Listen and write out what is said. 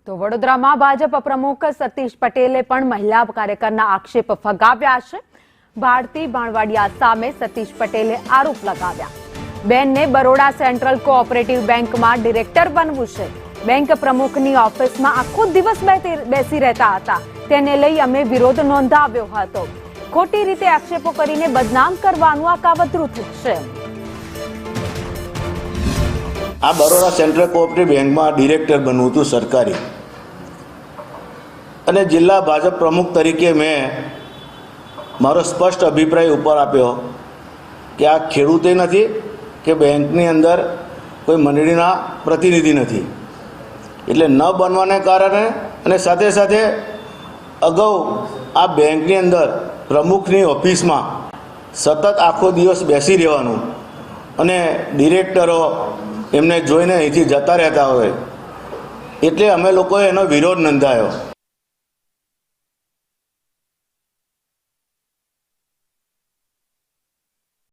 તો વડોદરામાં ભાજપ પ્રમુખ સતીશ પટેલે પણ મહિલા કાર્યકરના આક્ષેપ ફગાવ્યા છે। ભારતી ભાણવાડિયા સામે સતીશ પટેલે આરોપ લગાવ્યા। બેનને બરોડા સેન્ટ્રલ કોઓપરેટિવ બેંકમાં ડિરેક્ટર બનવું છે। બેંક પ્રમુખની ઓફિસમાં આખો દિવસ બેસી રહેતા હતા, તેને લઈ અમે વિરોધ નોંધાવ્યો હતો। ખોટી રીતે આક્ષેપો કરીને બદનામ કરવાનું આ કાવતરું છે। આ બરોડા સેન્ટ્રલ કોઓપરેટિવ બેંકમાં ડિરેક્ટર બનવું હતું સરકારી, અને જિલ્લા ભાજપ પ્રમુખ તરીકે મેં મારો સ્પષ્ટ અભિપ્રાય ઉપર આપ્યો કે આ ખેડૂતે નથી કે બેંકની અંદર કોઈ મંડળીના પ્રતિનિધિ નથી, એટલે ન બનવાને કારણે અને સાથે સાથે અગાઉ આ બેંકની અંદર પ્રમુખની ઓફિસમાં સતત આખો દિવસ બેસી રહેવાનું અને ડિરેક્ટરો એમને જોઈને અહીંથી જતા રહેતા હોય, એટલે અમે લોકોએ એનો વિરોધ નોંધાયો।